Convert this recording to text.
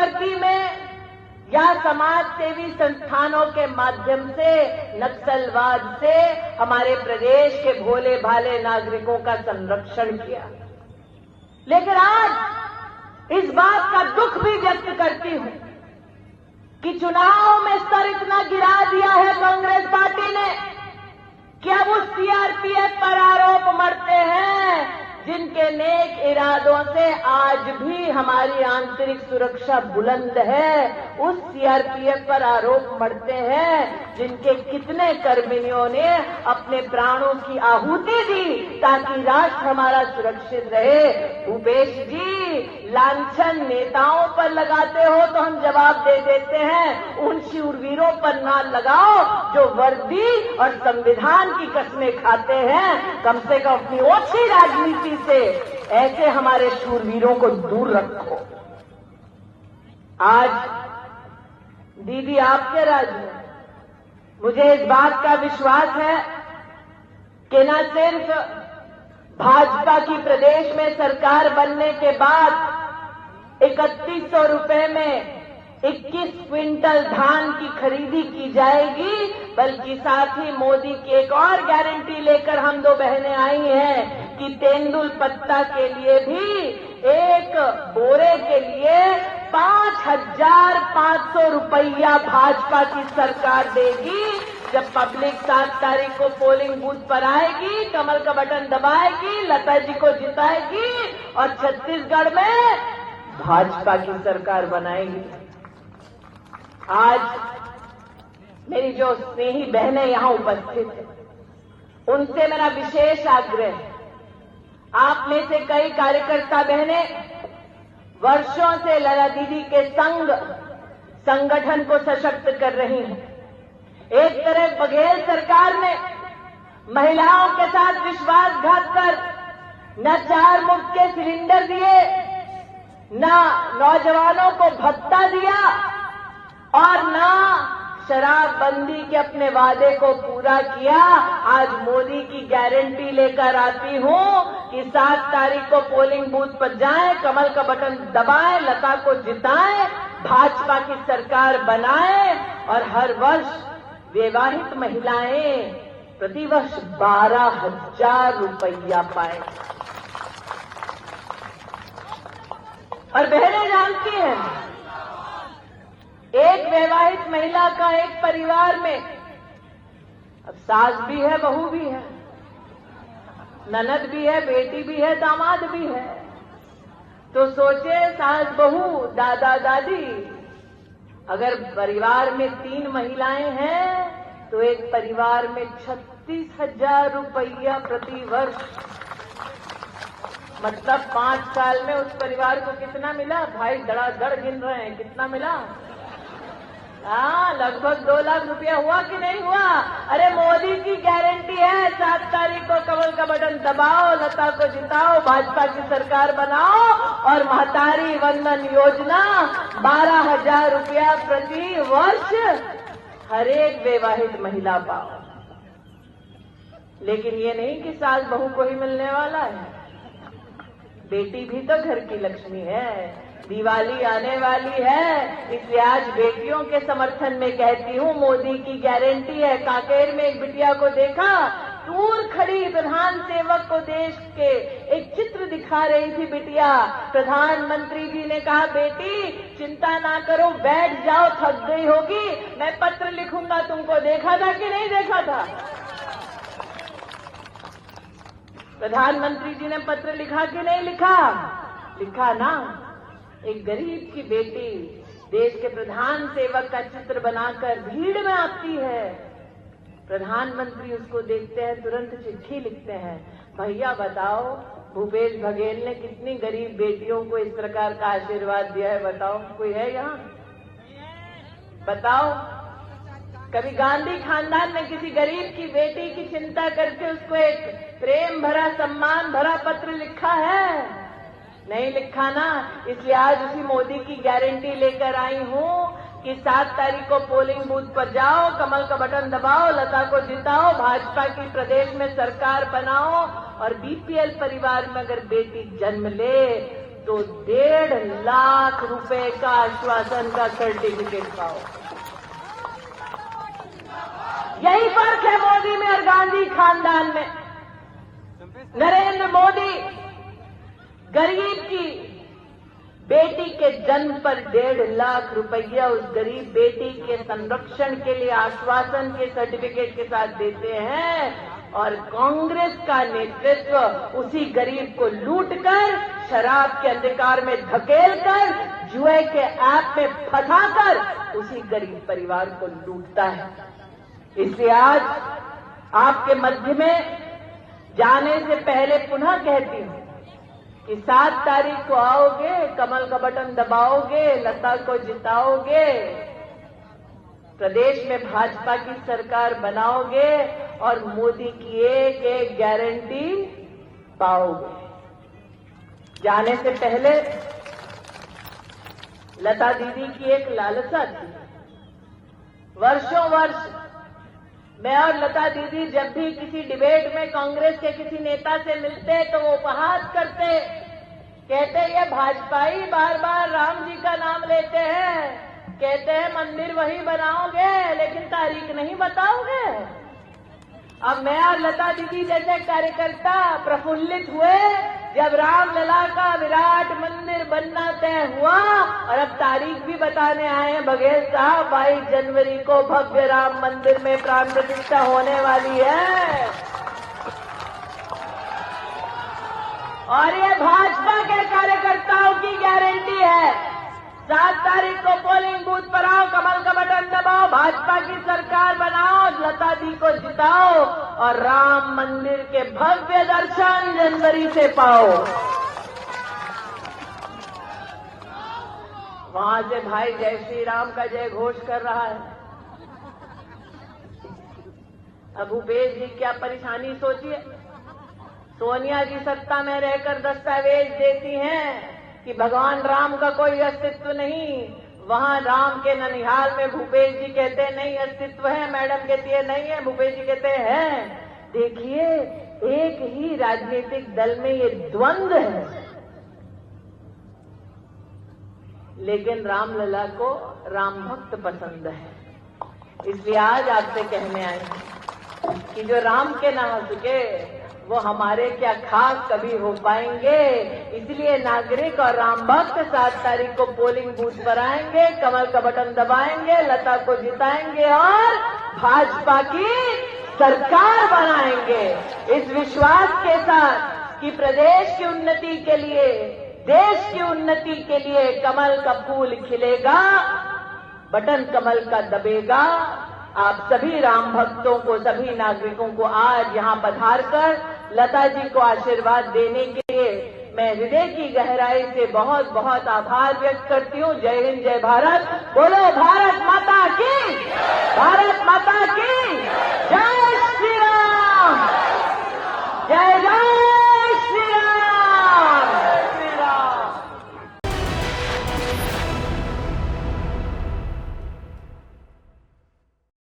भर्ती में या समाज सेवी संस्थानों के माध्यम से नक्सलवाद से हमारे प्रदेश के भोले भाले नागरिकों का संरक्षण किया। लेकिन आज इस बात का दुख भी व्यक्त करती हूं कि चुनाव में स्तर इतना गिरा दिया है कांग्रेस पार्टी ने कि अब उस सीआरपीएफ पर आरोप मढ़ते हैं जिनके नेक इरादों से आज भी हमारी आंतरिक सुरक्षा बुलंद है। उस सीआरपीएफ पर आरोप मढ़ते हैं जिनके कितने कर्मियों ने अपने प्राणों की आहुति दी ताकि राष्ट्र हमारा सुरक्षित रहे। भूपेश जी, लांछन नेताओं पर लगाते हो तो हम जवाब दे देते हैं, उन शूरवीरों पर ना लगाओ जो वर्दी और संविधान की कसमें खाते हैं। कम से कम अपनी ओछी राजनीति से ऐसे हमारे शूरवीरों को दूर रखो। आज दीदी आपके राज्य में मुझे इस बात का विश्वास है कि न सिर्फ भाजपा की प्रदेश में सरकार बनने के बाद 3100 रुपए में 21 क्विंटल धान की खरीदी की जाएगी, बल्कि साथ ही मोदी की एक और गारंटी लेकर हम दो बहनें आई हैं कि तेंदुल पत्ता के लिए भी एक बोरे के लिए 5,500 रुपया भाजपा की सरकार देगी। जब पब्लिक 7 तारीख को पोलिंग बूथ पर आएगी, कमल का बटन दबाएगी, लता जी को जिताएगी और छत्तीसगढ़ में भाजपा की सरकार बनाएगी। आज मेरी जो स्नेही बहनें यहां उपस्थित हैं, उनसे मेरा विशेष आग्रह है। आप में से कई कार्यकर्ता बहनें वर्षों से लला दीदी के संगठन को सशक्त कर रही हैं। एक तरफ बघेल सरकार ने महिलाओं के साथ विश्वासघात कर न 4 मुफ्त के सिलेंडर दिए, न नौजवानों को भत्ता दिया और न शराबबंदी के अपने वादे को पूरा किया। आज मोदी की गारंटी लेकर आती हूं कि 7 तारीख को पोलिंग बूथ पर जाएं, कमल का बटन दबाएं, लता को जिताएं, भाजपा की सरकार बनाएं और हर वर्ष विवाहित महिलाएं प्रतिवर्ष 12,000 रुपया पाएं। और बहनें जानती हैं, एक वैवाहित महिला का एक परिवार में अब सास भी है, बहू भी है, ननद भी है, बेटी भी है, दामाद भी है। तो सोचे सास बहू दादा दादी, अगर परिवार में 3 महिलाएं हैं तो एक परिवार में 36,000 रुपया प्रति वर्ष, मतलब 5 साल में उस परिवार को कितना मिला? भाई धड़ाधड़ गिन रहे हैं, कितना मिला? लगभग 2 लाख रुपया हुआ कि नहीं हुआ? अरे मोदी की गारंटी है, 7 तारीख को कमल का बटन दबाओ, लता को जिताओ, भाजपा की सरकार बनाओ और महतारी वंदन योजना 12,000 रुपया प्रति वर्ष हर एक विवाहित महिला पाओ। लेकिन ये नहीं कि सास बहू को ही मिलने वाला है, बेटी भी तो घर की लक्ष्मी है। दिवाली आने वाली है, इसलिए आज बेटियों के समर्थन में कहती हूँ, मोदी की गारंटी है। कांकेर में एक बिटिया को देखा, दूर खड़ी प्रधान सेवक को देश के एक चित्र दिखा रही थी बिटिया। प्रधानमंत्री जी ने कहा, बेटी चिंता ना करो, बैठ जाओ, थक गई होगी, मैं पत्र लिखूंगा तुमको। देखा था कि नहीं देखा था? प्रधानमंत्री जी ने पत्र लिखा कि नहीं लिखा? लिखा ना। एक गरीब की बेटी देश के प्रधान सेवक का चित्र बनाकर भीड़ में आती है, प्रधानमंत्री उसको देखते हैं, तुरंत चिट्ठी लिखते हैं, भैया बताओ भूपेश बघेल ने कितनी गरीब बेटियों को इस प्रकार का आशीर्वाद दिया है, बताओ कोई है यहाँ? बताओ कभी गांधी खानदान ने किसी गरीब की बेटी की चिंता करके उसको एक प्रेम भरा, सम्मान भरा पत्र लिखा है? नहीं लिखा ना। इसलिए आज उसी मोदी की गारंटी लेकर आई हूं कि 7 तारीख को पोलिंग बूथ पर जाओ, कमल का बटन दबाओ, लता को जिताओ, भाजपा की प्रदेश में सरकार बनाओ और बीपीएल परिवार में अगर बेटी जन्म ले तो 1.5 लाख रुपए का आश्वासन का सर्टिफिकेट पाओ। यही फर्क है मोदी में और गांधी खानदान में। नरेंद्र मोदी गरीब की बेटी के जन्म पर 1.5 लाख रुपया उस गरीब बेटी के संरक्षण के लिए आश्वासन के सर्टिफिकेट के साथ देते हैं, और कांग्रेस का नेतृत्व उसी गरीब को लूटकर, शराब के अंधकार में धकेलकर, जुए के ऐप में फंसाकर उसी गरीब परिवार को लूटता है। इसलिए आज आपके मध्य में जाने से पहले पुनः कहती हूं कि 7 तारीख को आओगे, कमल का बटन दबाओगे, लता को जिताओगे, प्रदेश में भाजपा की सरकार बनाओगे और मोदी की एक एक गारंटी पाओगे। जाने से पहले लता दीदी की एक लालसा थी। वर्षों वर्ष मैं और लता दीदी जब भी किसी डिबेट में कांग्रेस के किसी नेता से मिलते तो वो उपहास करते, कहते ये भाजपाई बार बार राम जी का नाम लेते हैं, कहते हैं मंदिर वही बनाओगे लेकिन तारीख नहीं बताओगे। अब मैं और लता दीदी जैसे कार्यकर्ता प्रफुल्लित हुए जब रामलला का विराट मंदिर बनना तय हुआ, और अब तारीख भी बताने आए हैं बघेल साहब, 22 जनवरी को भव्य राम मंदिर में प्राण प्रतिष्ठा होने वाली है। और ये भाजपा के कार्यकर्ताओं की गारंटी है। 7 तारीख को पोलिंग बूथ पर आओ, कमल का बटन दबाओ, भाजपा की सरकार बनाओ, लता दी को जिताओ और राम मंदिर के भव्य दर्शन जनवरी से पाओ। वहां से भाई जय श्री राम का जय घोष कर रहा है। अब भूपेश जी क्या परेशानी सोचिए। सोनिया जी सत्ता में रहकर दस्तावेज देती हैं कि भगवान राम का कोई अस्तित्व नहीं। वहां राम के ननिहाल में भूपेश जी कहते हैं नहीं अस्तित्व है, मैडम कहती है नहीं है, भूपेश जी कहते हैं। देखिए एक ही राजनीतिक दल में ये द्वंद्व है, लेकिन रामलला को राम भक्त पसंद है। इसलिए आज आपसे कहने आए कि जो राम के ना हो सके वो हमारे क्या खास कभी हो पाएंगे। इसलिए नागरिक और राम भक्त 7 तारीख को पोलिंग बूथ पर आएंगे, कमल का बटन दबाएंगे, लता को जिताएंगे और भाजपा की सरकार बनाएंगे, इस विश्वास के साथ कि प्रदेश की उन्नति के लिए, देश की उन्नति के लिए कमल का फूल खिलेगा, बटन कमल का दबेगा। आप सभी राम भक्तों को, सभी नागरिकों को आज यहां पधार कर लता जी को आशीर्वाद देने के लिए मैं हृदय की गहराई से बहुत बहुत आभार व्यक्त करती हूं। जय हिंद, जय भारत। बोलो भारत माता की, भारत माता की जय श्री राम, जय